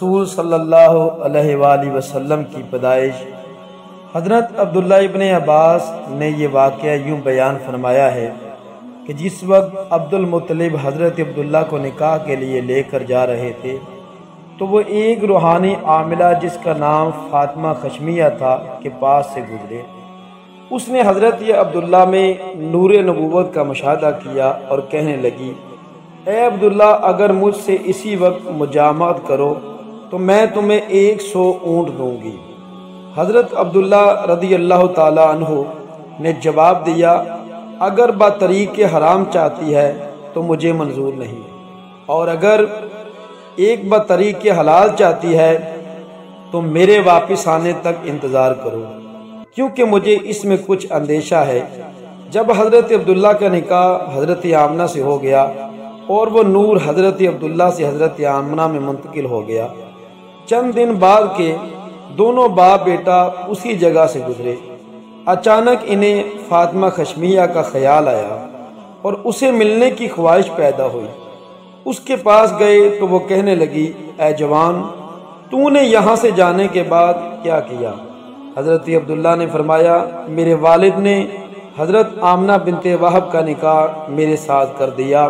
رسول صلی اللہ علیہ وآلہ وسلم کی پیدائش۔ حضرت عبداللہ ابن عباس نے یہ واقعہ یوں بیان فرمایا ہے کہ جس وقت عبد المطلب حضرت عبداللہ کو نکاح کے لیے لے کر جا رہے تھے تو وہ ایک روحانی عاملہ جس کا نام فاطمہ خشمیہ تھا کے پاس سے گزرے۔ اس نے حضرت عبداللہ میں نور نبوت کا مشاہدہ کیا اور کہنے لگی، اے عبداللہ، اگر مجھ سے اسی وقت مجامعت کرو تو میں تمہیں 100 اونٹ دوں گی۔ حضرت عبداللہ رضی اللہ تعالی عنہ نے جواب دیا، اگر بطریق حرام چاہتی ہے تو مجھے منظور نہیں، اور اگر ایک بطریق حلال چاہتی ہے تو میرے واپس آنے تک انتظار کرو، کیونکہ مجھے اس میں کچھ اندیشہ ہے۔ جب حضرت عبداللہ کا نکاح حضرت آمنہ سے ہو گیا اور وہ نور حضرت عبداللہ سے حضرت آمنہ میں منتقل ہو گیا، چند دن بعد کے دونوں باپ بیٹا اسی جگہ سے گزرے۔ اچانک انہیں فاطمہ خشمیہ کا خیال آیا اور اسے ملنے کی خواہش پیدا ہوئی۔ اس کے پاس گئے تو وہ کہنے لگی، اے جوان، تو نے یہاں سے جانے کے بعد کیا کیا؟ حضرت عبداللہ نے فرمایا، میرے والد نے حضرت آمنہ بنت وہب کا نکاح میرے ساتھ کر دیا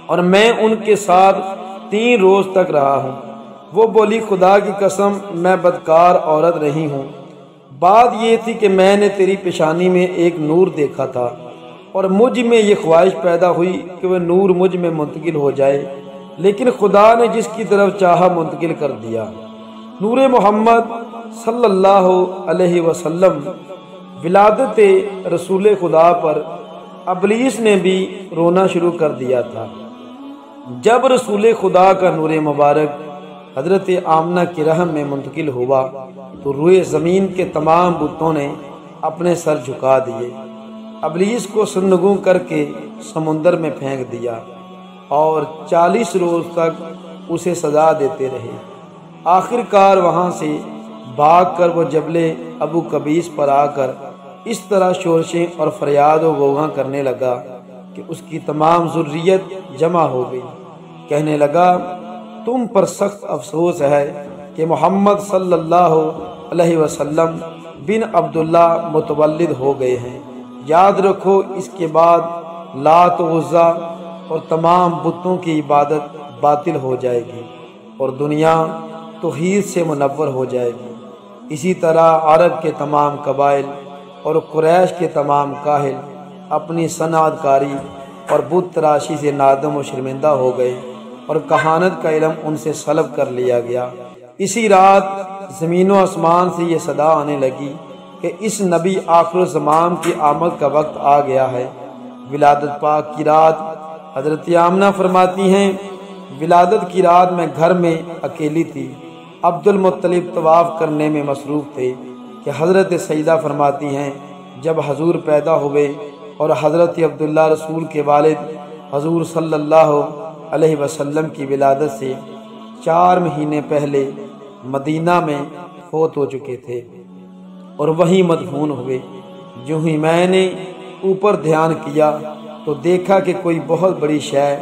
اور میں ان کے ساتھ 3 روز تک رہا ہوں۔ وہ بولی، خدا کی قسم میں بدکار عورت نہیں ہوں۔ بات یہ تھی کہ میں نے تیری پیشانی میں ایک نور دیکھا تھا اور مجھ میں یہ خواہش پیدا ہوئی کہ وہ نور مجھ میں منتقل ہو جائے، لیکن خدا نے جس کی طرف چاہا منتقل کر دیا۔ نور محمد صلی اللہ علیہ وسلم ولادت رسول خدا پر ابلیس نے بھی رونا شروع کر دیا تھا۔ جب رسول خدا کا نور مبارک حضرت آمنہ کی رحم میں منتقل ہوا تو روئے زمین کے تمام بتوں نے اپنے سر جھکا دیے، ابلیس کو سرنگوں کر کے سمندر میں پھینک دیا اور 40 روز تک اسے سزا دیتے رہے۔ آخر کار وہاں سے بھاگ کر وہ جبل ابو قبیس پر آ کر اس طرح شورشیں اور فریاد و غوغاں کرنے لگا کہ اس کی تمام ذریت جمع ہو گئی۔ کہنے لگا، تم پر سخت افسوس ہے کہ محمد صلی اللہ علیہ وسلم بن عبداللہ متولد ہو گئے ہیں۔ یاد رکھو، اس کے بعد لات و عزا اور تمام بتوں کی عبادت باطل ہو جائے گی اور دنیا توحید سے منور ہو جائے گی۔ اسی طرح عرب کے تمام قبائل اور قریش کے تمام کاہل اپنی صنعت کاری اور بت تراشی سے نادم و شرمندہ ہو گئے اور کہانت کا علم ان سے سلب کر لیا گیا۔ اسی رات زمین و آسمان سے یہ صدا آنے لگی کہ اس نبی آخر الزمان کی آمد کا وقت آ گیا ہے۔ ولادت پاک کی رات حضرت آمنہ فرماتی ہیں، ولادت کی رات میں گھر میں اکیلی تھی۔ عبد المطلب طواف کرنے میں مصروف تھے کہ حضرت سیدہ فرماتی ہیں، جب حضور پیدا ہوئے اور حضرت عبداللہ رسول کے والد حضور صلی اللہ علیہ وسلم کی ولادت سے 4 مہینے پہلے مدینہ میں فوت ہو چکے تھے اور وہیں مدفون ہوئے۔ جو ہی میں نے اوپر دھیان کیا تو دیکھا کہ کوئی بہت بڑی شے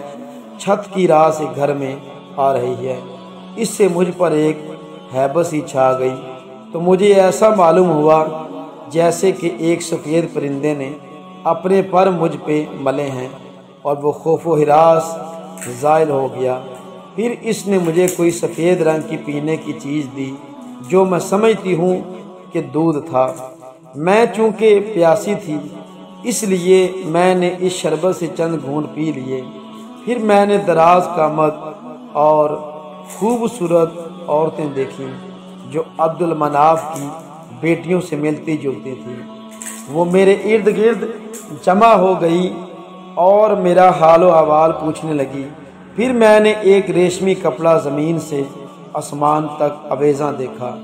چھت کی راہ سے گھر میں آ رہی ہے۔ اس سے مجھ پر ایک ہیبت سی چھا گئی تو مجھے ایسا معلوم ہوا جیسے کہ ایک سفید پرندے نے اپنے پر مجھ پہ ملے ہیں، اور وہ خوف و ہراس زائل ہو گیا۔ پھر اس نے مجھے کوئی سفید رنگ کی پینے کی چیز دی جو میں سمجھتی ہوں کہ دودھ تھا۔ میں چونکہ پیاسی تھی اس لیے میں نے اس شربت سے چند گھونٹ پی لیے۔ پھر میں نے دراز قامت اور خوبصورت عورتیں دیکھیں جو عبد المناف کی بیٹیوں سے ملتی جلتی تھیں۔ وہ میرے ارد گرد جمع ہو گئی اور میرا حال و احوال پوچھنے لگی۔ پھر میں نے ایک ریشمی کپڑا زمین سے آسمان تک آویزاں دیکھا۔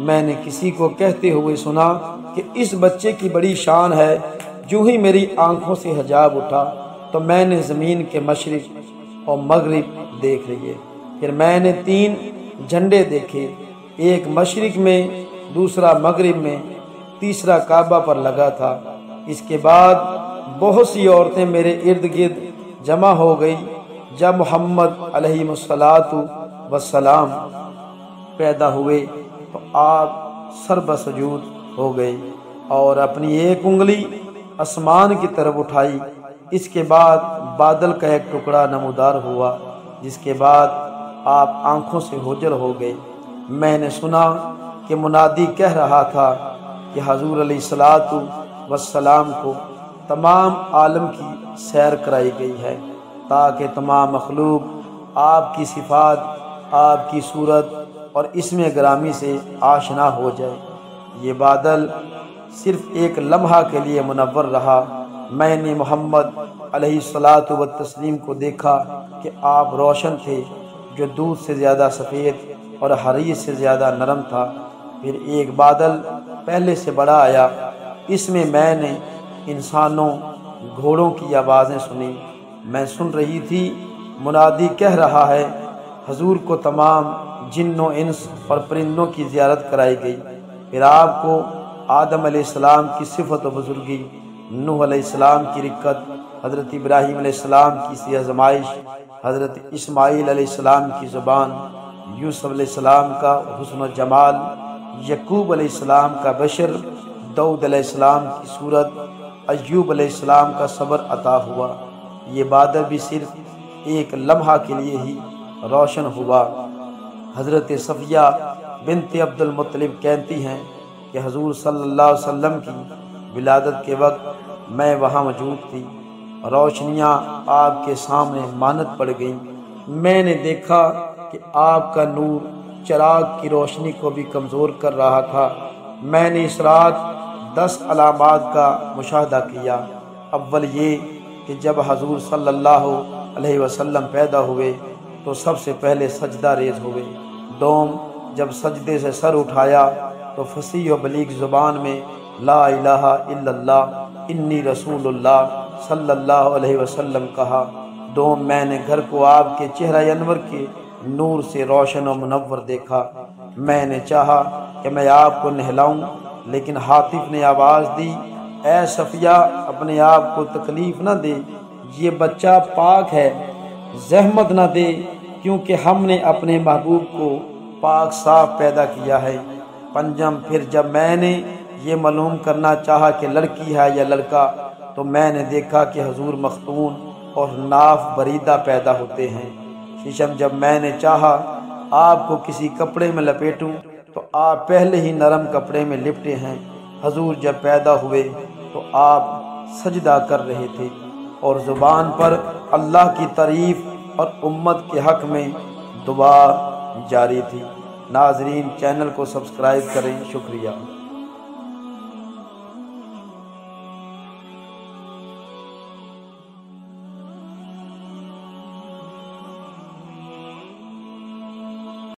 میں نے کسی کو کہتے ہوئے سنا کہ اس بچے کی بڑی شان ہے۔ جو ہی میری آنکھوں سے حجاب اٹھا تو میں نے زمین کے مشرق اور مغرب دیکھ لیے۔ پھر میں نے 3 جھنڈے دیکھے، ایک مشرق میں، دوسرا مغرب میں، تیسرا کعبہ پر لگا تھا۔ اس کے بعد بہت سی عورتیں میرے ارد گرد جمع ہو گئی۔ جب محمد علیہ الصلاۃ والسلام پیدا ہوئے تو آپ سربسجود ہو گئے اور اپنی ایک انگلی آسمان کی طرف اٹھائی۔ اس کے بعد بادل کا ایک ٹکڑا نمودار ہوا، جس کے بعد آپ آنکھوں سے اوجھل ہو گئے۔ میں نے سنا کہ منادی کہہ رہا تھا کہ حضور علیہ الصلوۃ والسلام کو تمام عالم کی سیر کرائی گئی ہے تاکہ تمام مخلوق آپ کی صفات، آپ کی صورت اور اسم گرامی سے آشنا ہو جائے۔ یہ بادل صرف ایک لمحہ کے لیے منور رہا۔ میں نے محمد علیہ الصلوۃ والتسلیم کو دیکھا کہ آپ روشن تھے، جو دودھ سے زیادہ سفید اور حریر سے زیادہ نرم تھا۔ پھر ایک بادل پہلے سے بڑا آیا، اس میں نے انسانوں، گھوڑوں کی آوازیں سنی۔ میں سن رہی تھی، منادی کہہ رہا ہے، حضور کو تمام جن و انس اور پرندوں کی زیارت کرائی گئی۔ پھر آپ کو آدم علیہ السلام کی صفت و بزرگی، نوح علیہ السلام کی رکت، حضرت ابراہیم علیہ السلام کی سی آزمائش، حضرت اسماعیل علیہ السلام کی زبان، یوسف علیہ السلام کا حسن و جمال، یعقوب علیہ السلام کا بشر، داؤد علیہ السلام کی صورت، ایوب علیہ السلام کا صبر عطا ہوا۔ یہ بادل بھی صرف ایک لمحہ کے لیے ہی روشن ہوا۔ حضرت صفیہ بنت عبد المطلب کہتی ہیں کہ حضور صلی اللہ علیہ وسلم کی ولادت کے وقت میں وہاں موجود تھی۔ روشنیاں آپ کے سامنے مانت پڑ گئیں۔ میں نے دیکھا کہ آپ کا نور چراغ کی روشنی کو بھی کمزور کر رہا تھا۔ میں نے اس رات 10 علامات کا مشاہدہ کیا۔ اول یہ کہ جب حضور صلی اللہ علیہ وسلم پیدا ہوئے تو سب سے پہلے سجدہ ریز ہوئے۔ دوم، جب سجدے سے سر اٹھایا تو فصیح و بلیغ زبان میں لا الہ الا اللہ انی رسول اللہ صلی اللہ علیہ وسلم کہا۔ دوم، میں نے گھر کو آپ کے چہرہ انور کے نور سے روشن و منور دیکھا۔ میں نے چاہا کہ میں آپ کو نہلاؤں، لیکن حاطف نے آواز دی، اے صفیہ، اپنے آپ کو تکلیف نہ دے، یہ بچہ پاک ہے، زحمت نہ دے، کیونکہ ہم نے اپنے محبوب کو پاک صاف پیدا کیا ہے۔ پنجم، پھر جب میں نے یہ معلوم کرنا چاہا کہ لڑکی ہے یا لڑکا تو میں نے دیکھا کہ حضور مختون اور ناف بریدہ پیدا ہوتے ہیں۔ ششم، جب میں نے چاہا آپ کو کسی کپڑے میں لپیٹوں تو آپ پہلے ہی نرم کپڑے میں لپٹے ہیں۔ حضور جب پیدا ہوئے تو آپ سجدہ کر رہے تھے اور زبان پر اللہ کی تعریف اور امت کے حق میں دعا جاری تھی۔ ناظرین، چینل کو سبسکرائب کریں، شکریہ۔